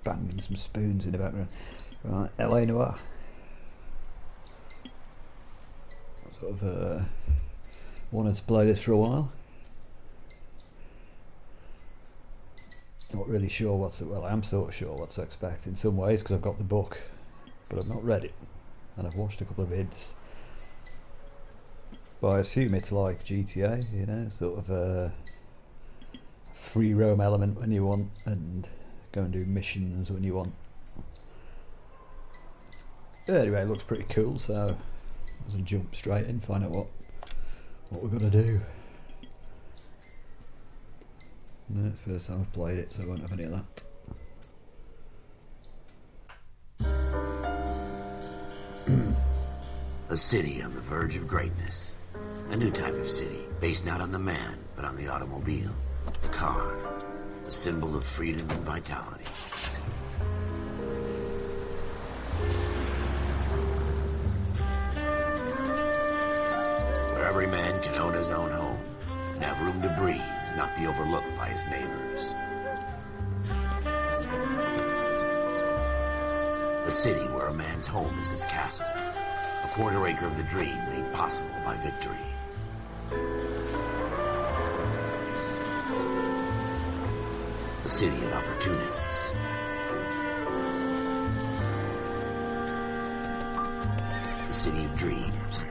banging some spoons in the background. Right, Noire. Sort of wanted to play this for a while. Not really sure what to, well, I am sort of sure what to expect in some ways because I've got the book, but I've not read it, and I've watched a couple of vids. But I assume it's like GTA, you know, sort of a free roam element when you want, and go and do missions when you want. Anyway, it looks pretty cool, so let's jump straight in, find out what we're gonna do. No, first time I've played it, so I won't have any of that. A city on the verge of greatness. A new type of city, based not on the man, but on the automobile. The car. A symbol of freedom and vitality. Where every man can own his own home, and have room to breathe, and not be overlooked by his neighbors. A city where a man's home is his castle. A quarter acre of the dream made possible by victory. A city of opportunists. A city of dreams,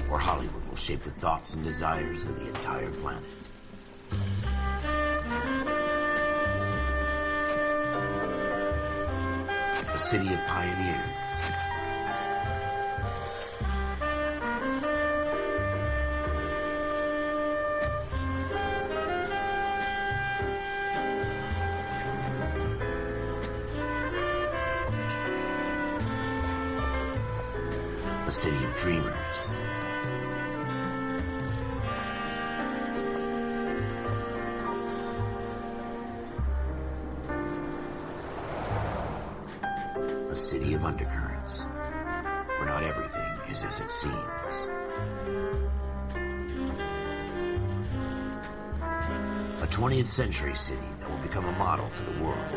where Hollywood will shape the thoughts and desires of the entire planet. A city of pioneers. A city of dreamers. A city of undercurrents, where not everything is as it seems. A 20th century city that will become a model for the world.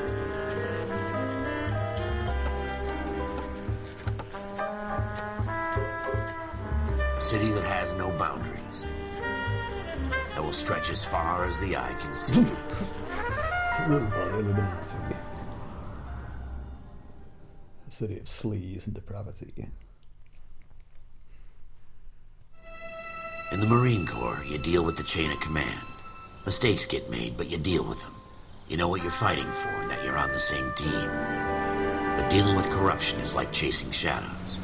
A city that has no boundaries, that will stretch as far as the eye can see. A city of sleaze and depravity. In the Marine Corps, you deal with the chain of command. Mistakes get made, but you deal with them. You know what you're fighting for and that you're on the same team. But dealing with corruption is like chasing shadows.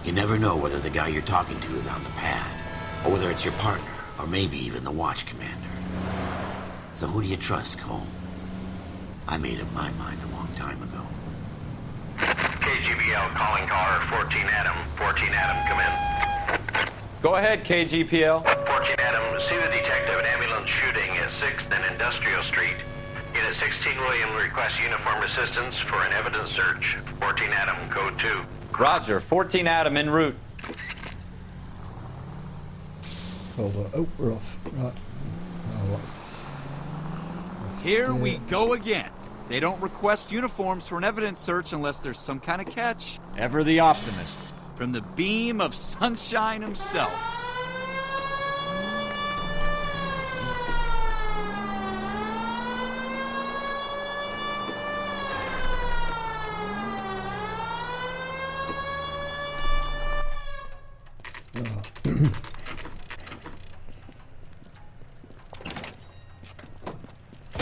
You never know whether the guy you're talking to is on the pad, or whether it's your partner, or maybe even the watch commander. So who do you trust, Cole? I made up my mind a long time ago. KGBL calling car 14 Adam. 14 Adam, come in. Go ahead, KGPL. 14 Adam, see the detective at ambulance shooting at 6th and Industrial Street. Unit 16 William requests uniformed assistance for an evidence search. 14 Adam, code 2. Roger, 14 Adam en route. Hold on. Oh, we're off. Right. Oh, Here we go again. They don't request uniforms for an evidence search unless there's some kind of catch. Ever the optimist. From the beam of sunshine himself.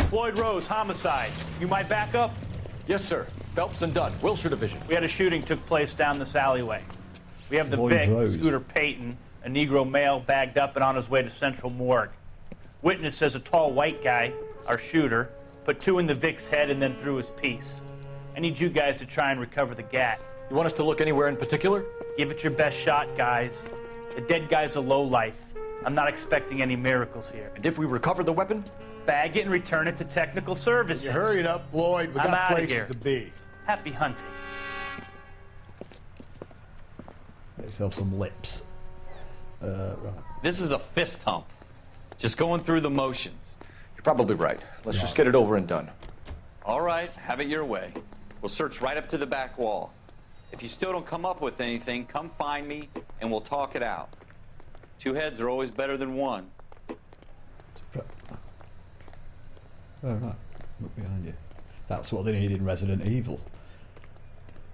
Floyd Rose, homicide. You might back up? Yes, sir. Phelps and Dunn, Wilshire Division. We had a shooting took place down this alleyway. We have the Floyd Vic, Rose. Scooter Payton, a Negro male bagged up and on his way to Central Morgue. Witness says a tall white guy, our shooter, put 2 in the Vic's head and then threw his piece. I need you guys to try and recover the gat. You want us to look anywhere in particular? Give it your best shot, guys. The dead guy's a lowlife. I'm not expecting any miracles here. And if we recover the weapon? Bag it and return it to technical services. You hurry it up, Floyd. We I'm got outta places here. to be. Happy hunting. Get yourself some lips. Right. This is a fist hump. Just going through the motions. You're probably right. Let's just get it over and done. All right, have it your way. We'll search right up to the back wall. If you still don't come up with anything, come find me and we'll talk it out. Two heads are always better than one. Oh right, look behind you. That's what they need in Resident Evil.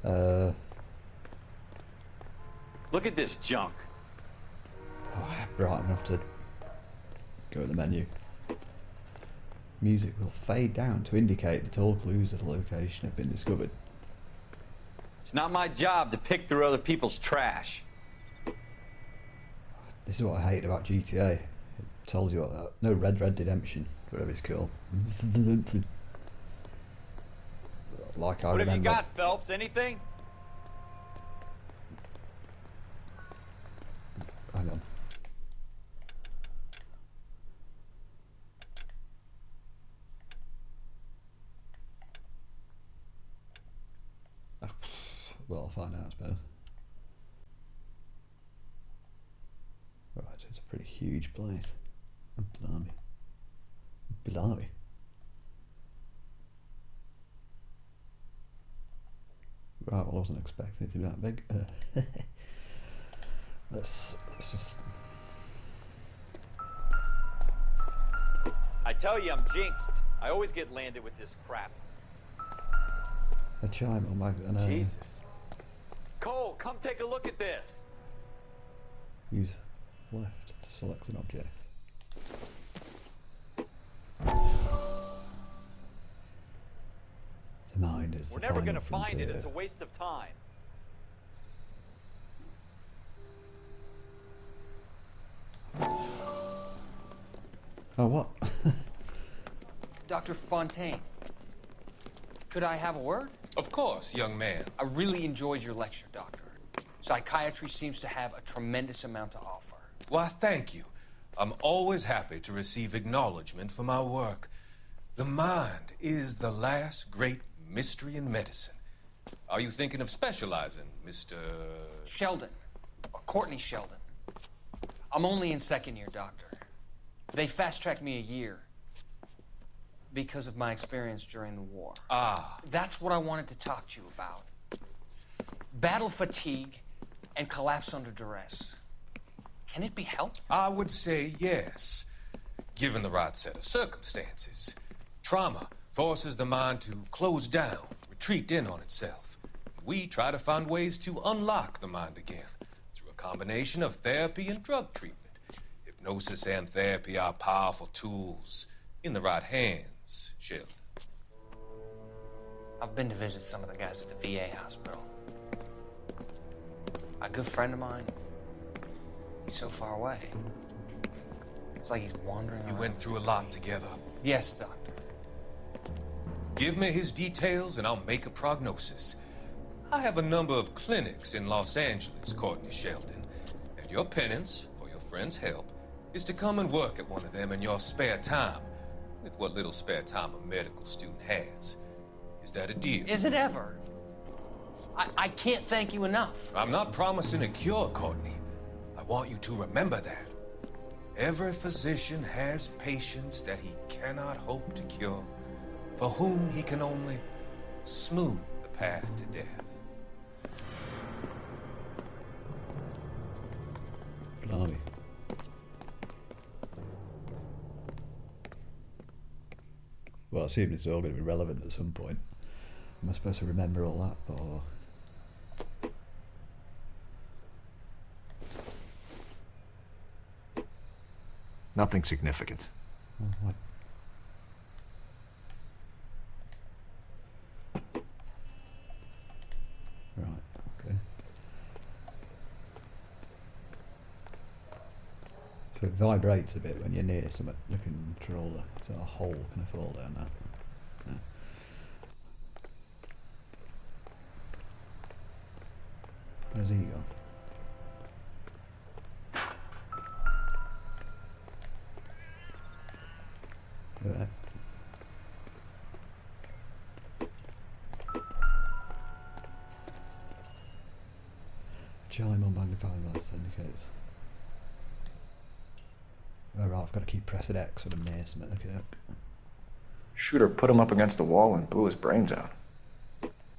Look at this junk. Oh, right, I'm gonna have to go to the menu. Music will fade down to indicate that all clues at a location have been discovered. It's not my job to pick through other people's trash. This is what I hate about GTA. It tells you what that. No, Red Redemption, whatever it's called. Like I What remember. have you got, Phelps? Anything? Hang on. Well, I'll find out, I suppose. Right, so it's a pretty huge place. Oh, blimey. Blimey. Right, well, I wasn't expecting it to be that big. Let's just... I tell you, I'm jinxed. I always get landed with this crap. A chime on my... Jesus. Cole, come take a look at this. Use left to select an object. The mind is We're the never final gonna find it. frontier. It's a waste of time. Oh, what? Dr. Fontaine, could I have a word? Of course, young man. I really enjoyed your lecture, Doctor. Psychiatry seems to have a tremendous amount to offer. Why, thank you. I'm always happy to receive acknowledgement for my work. The mind is the last great mystery in medicine. Are you thinking of specializing, Mr. Sheldon, or Courtney Sheldon. I'm only in second year, Doctor. They fast-tracked me a year because of my experience during the war. Ah. That's what I wanted to talk to you about. Battle fatigue and collapse under duress. Can it be helped? I would say yes, given the right set of circumstances. Trauma forces the mind to close down, retreat in on itself. We try to find ways to unlock the mind again through a combination of therapy and drug treatment. Hypnosis and therapy are powerful tools in the right hands, Sheldon. I've been to visit some of the guys at the VA hospital. A good friend of mine, he's so far away. It's like he's wandering You around. went through a lot together. Yes, Doctor. Give me his details and I'll make a prognosis. I have a number of clinics in Los Angeles, Courtney Sheldon, and your penance, for your friend's help, is to come and work at one of them in your spare time, with what little spare time a medical student has. Is that a deal? Is it ever? I can't thank you enough. I'm not promising a cure, Courtney. I want you to remember that. Every physician has patients that he cannot hope to cure, for whom he can only smooth the path to death. Blimey. Well, assuming it's all going to be relevant at some point. Am I supposed to remember all that, or... Nothing significant. Oh, what? Right, okay. So it vibrates a bit when you're near something. You can control the... So a hole can fall down that. Yeah. Where's he gone? Right. Chime on magnifying glass indicates. Alright, I've got to keep pressing X when I'm near something. Okay. Shooter put him up against the wall and blew his brains out.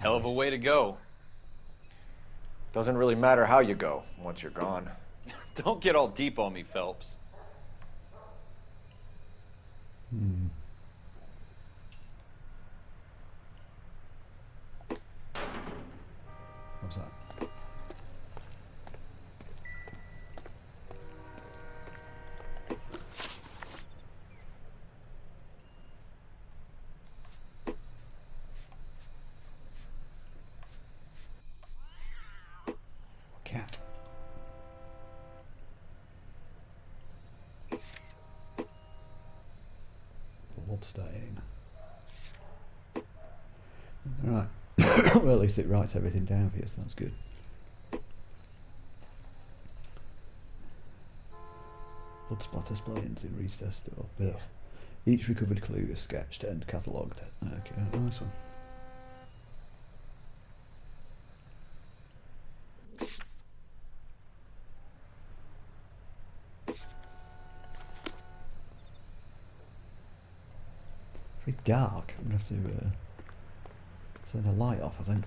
Hell of a way to go. Doesn't really matter how you go once you're gone. Don't get all deep on me, Phelps. What's that? Cat. Blood stain. Right. Well, at least it writes everything down for you, so that's good. Blood splatter splains in recess door. Birth. Each recovered clue is sketched and catalogued. Okay, nice one. Very dark. I'm gonna have to turn the light off, I think.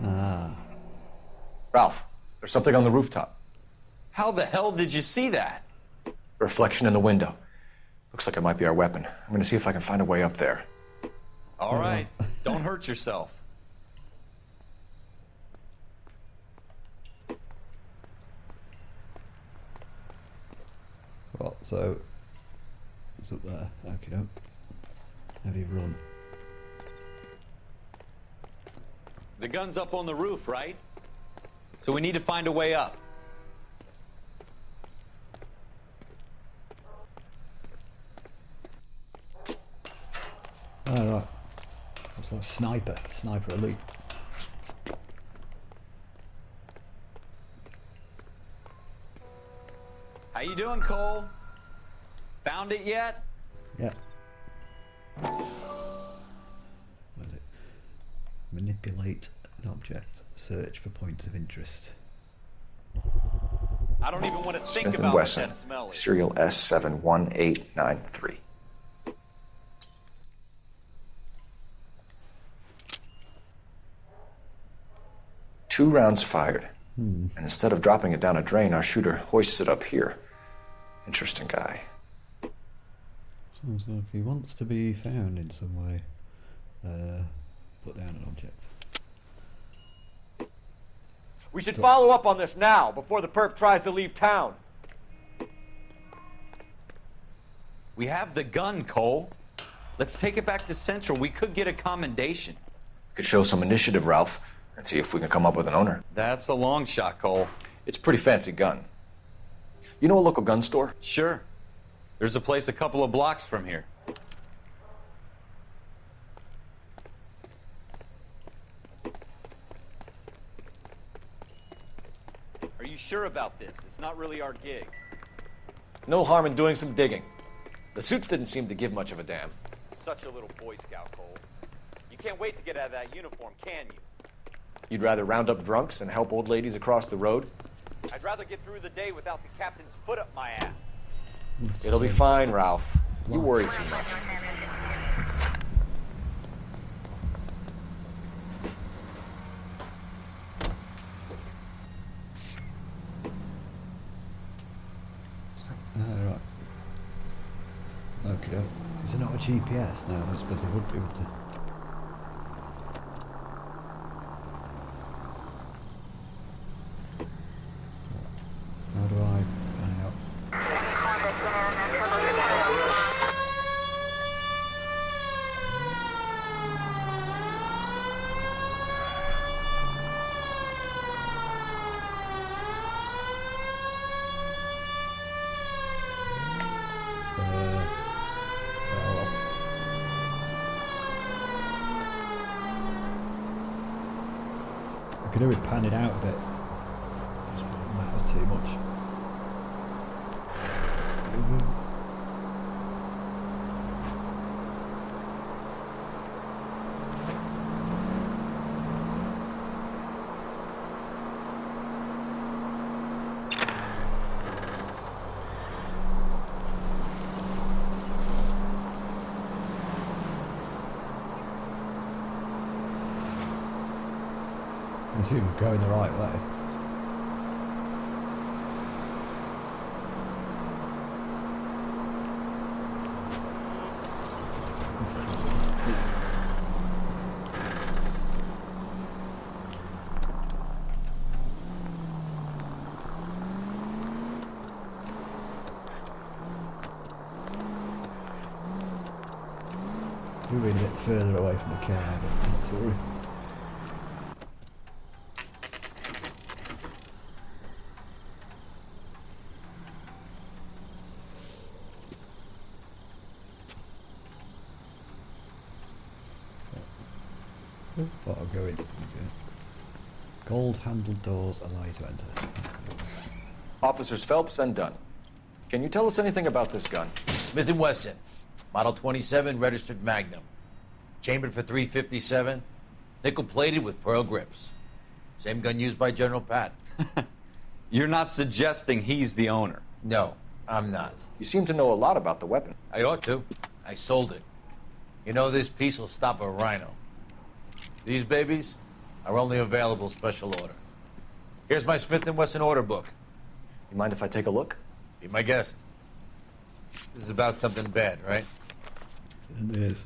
Ah. Ralph, there's something on the rooftop. How the hell did you see that? Reflection in the window. Looks like it might be our weapon. I'm gonna see if I can find a way up there. All right, don't hurt yourself. Well, so it's up there. Okay, don't. How do you run? The gun's up on the roof, right? So we need to find a way up. Oh, right. It's like sniper. Sniper elite. How you doing, Cole? Found it yet? Yeah. What is it? Manipulate an object. Search for points of interest. I don't even want to think Smith & about Wesson, what that smell is. serial S71893. Two rounds fired. And instead of dropping it down a drain, our shooter hoists it up here. Interesting guy. Sounds like he wants to be found in some way. Put down an object. We should follow up on this now, before the perp tries to leave town. We have the gun, Cole. Let's take it back to Central. We could get a commendation. Could show some initiative, Ralph, and see if we can come up with an owner. That's a long shot, Cole. It's a pretty fancy gun. You know a local gun store? Sure. There's a place a couple of blocks from here. Are you sure about this? It's not really our gig. No harm in doing some digging. The suits didn't seem to give much of a damn. Such a little Boy Scout, Cole. You can't wait to get out of that uniform, can you? You'd rather round up drunks and help old ladies across the road? I'd rather get through the day without the captain's foot up my ass. It'll be fine, Ralph. You worry too much. Right. Okay. Is there not a GPS? No, I suppose there would be, wouldn't there? How do I find out? I could do it pan it out a bit. Just matters too much. assume we're going the right way. Moving a bit further away from the car, but not to worry. But I'll go in. Okay. Gold handled doors allow you to enter. Officers Phelps and Dunn. Can you tell us anything about this gun? Smith & Wesson, Model 27, registered Magnum. Chambered for .357, nickel-plated with pearl grips. Same gun used by General Patton. You're not suggesting he's the owner? No, I'm not. You seem to know a lot about the weapon. I ought to. I sold it. You know, this piece will stop a rhino. These babies are only available special order. Here's my Smith & Wesson order book. You mind if I take a look? Be my guest. This is about something bad, right? It is.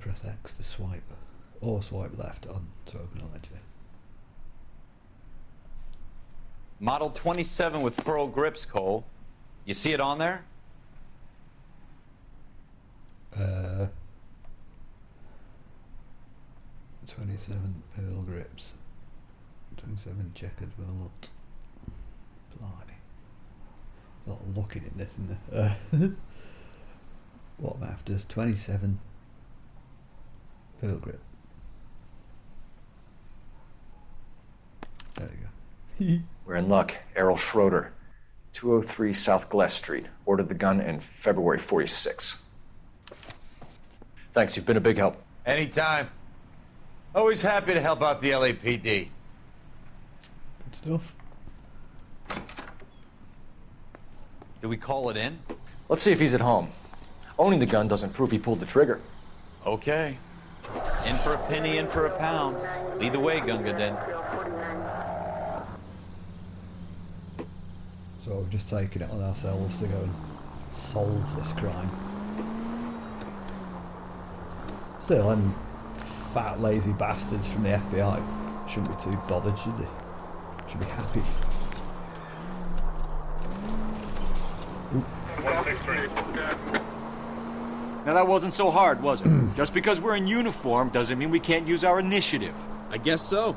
Press X to swipe, or swipe left on to open a ledger. Model 27 with pearl grips, Cole. You see it on there? 27 pearl grips. 27 checkered walnut. Blimey. A lot of looking in this, isn't there? What am I after? 27 pearl grip. There we go. We're in luck. Errol Schroeder, 203 South Gless Street. Ordered the gun in February '46. Thanks, you've been a big help. Anytime. Always happy to help out the LAPD. Good stuff. Do we call it in? Let's see if he's at home. Owning the gun doesn't prove he pulled the trigger. Okay. In for a penny, in for a pound. Lead the way, Gunga Den. So we've just taken it on ourselves to go and solve this crime. Still, them fat lazy bastards from the FBI shouldn't be too bothered, should they? Should be happy. Now that wasn't so hard, was it? Just because we're in uniform doesn't mean we can't use our initiative. I guess so.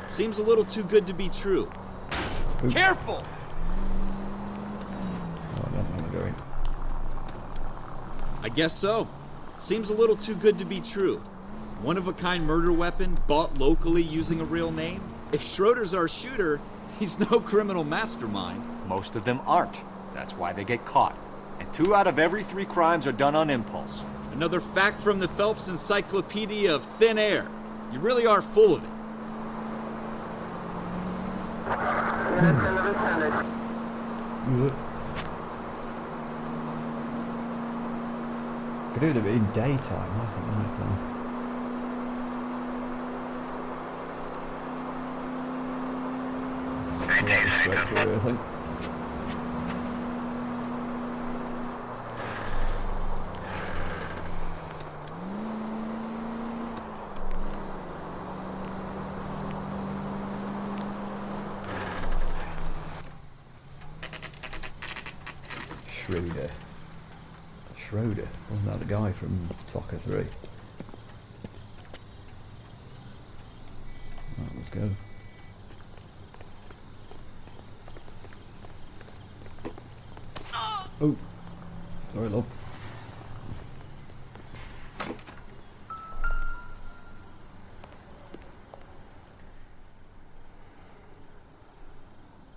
Seems a little too good to be true. Oops. Careful! Oh, I don't know where we're going. I guess so. Seems a little too good to be true. One-of-a-kind murder weapon bought locally using a real name? If Schroeder's our shooter, he's no criminal mastermind. Most of them aren't. That's why they get caught. And 2 out of every 3 crimes are done on impulse. Another fact from the Phelps Encyclopedia of Thin Air. You really are full of it. Could have been in daytime, wasn't it? Straight through, I think. Schroeder, wasn't that the guy from Soccer 3? Right, let's go. Oh, sorry, love.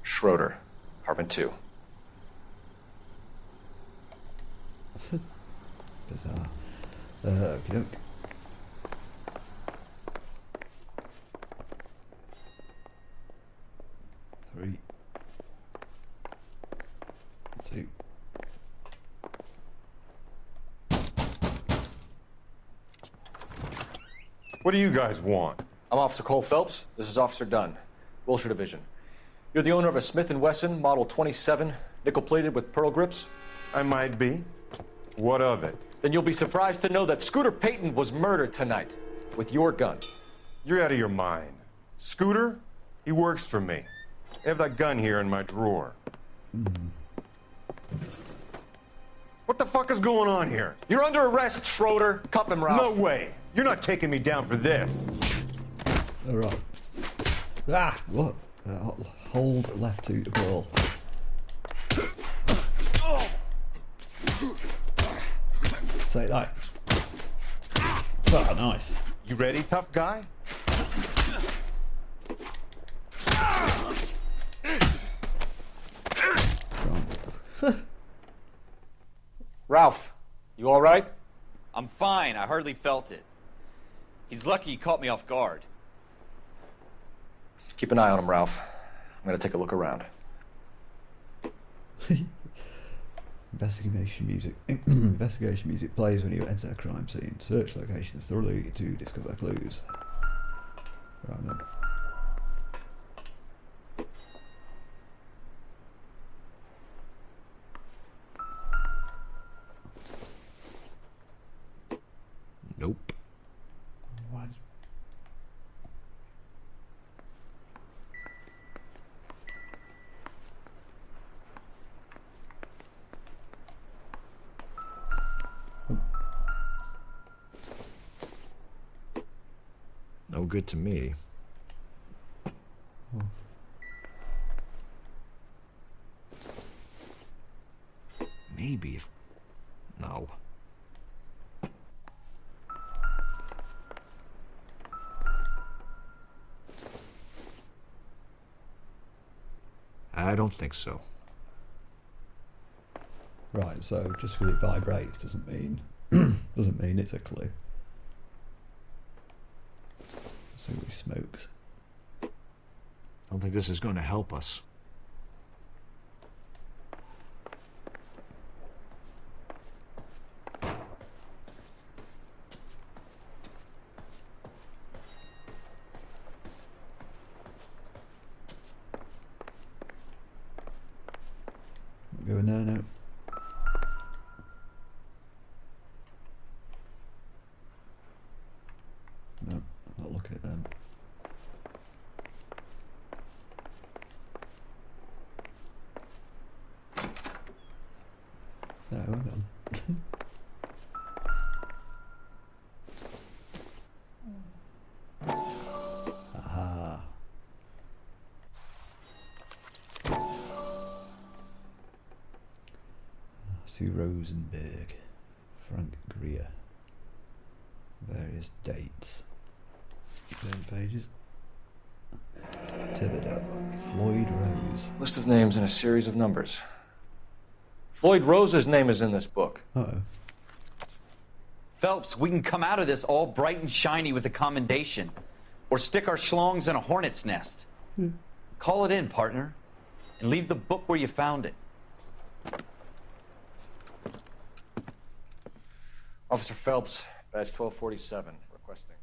Schroeder, apartment 2. Bizarre. Okey-doke. Three. 2. What do you guys want? I'm Officer Cole Phelps. This is Officer Dunn, Wilshire Division. You're the owner of a Smith & Wesson Model 27, nickel-plated with pearl grips? I might be. What of it? Then you'll be surprised to know that Scooter Payton was murdered tonight with your gun. You're out of your mind. Scooter? He works for me. I have that gun here in my drawer. What the fuck is going on here? You're under arrest, Schroeder. Cuff him, Ralph. No way. You're not taking me down for this. All right. Ah, what? Hold left to the ball. Say that. Oh, nice. You ready, tough guy? Ralph, you all right? I'm fine. I hardly felt it. He's lucky he caught me off guard. Keep an eye on him, Ralph. I'm gonna take a look around. Investigation music. Investigation music plays when you enter a crime scene. Search locations thoroughly to discover clues. Right then. Nope. What? No good to me. Maybe if... No. I don't think so. Right, so just because it vibrates doesn't mean it's a clue. So he smokes. I don't think this is going to help us. Go in there now. No, not looking at them. No, hang on. Aha. Sue Rosenberg, Frank Greer. Various dates. Burn pages. Thibodeau. Floyd Rose. List of names and a series of numbers. Floyd Rose's name is in this book. Uh-oh. Phelps, we can come out of this all bright and shiny with a commendation. Or stick our schlongs in a hornet's nest. Call it in, partner. And leave the book where you found it. Officer Phelps, badge 1247, requesting.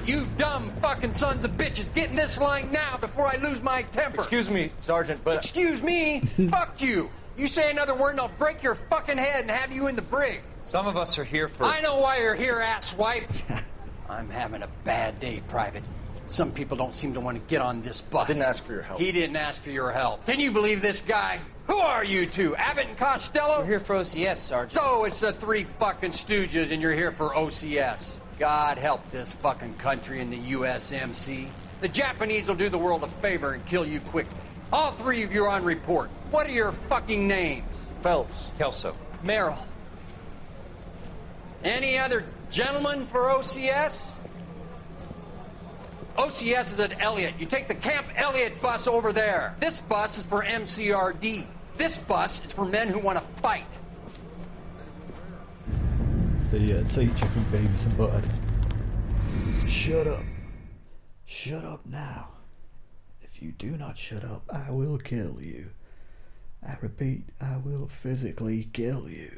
You dumb fucking sons of bitches, get in this line now before I lose my temper. Excuse me, Sergeant, but... Excuse me? Fuck you. You say another word and I'll break your fucking head and have you in the brig. Some of us are here for... I know why you're here, asswipe. I'm having a bad day, Private. Some people don't seem to want to get on this bus. I didn't ask for your help. He didn't ask for your help. Can you believe this guy? Who are you two, Abbott and Costello? We're here for OCS, Sergeant. So it's the three fucking stooges and you're here for OCS. God help this fucking country and the USMC. The Japanese will do the world a favor and kill you quickly. All three of you are on report. What are your fucking names? Phelps. Kelso. Merrill. Any other gentlemen for OCS? OCS is at Elliott. You take the Camp Elliott bus over there. This bus is for MCRD. This bus is for men who want to fight. The teacher from Beavis and Butthead. Shut up. Shut up now. If you do not shut up, I will kill you. I repeat, I will physically kill you.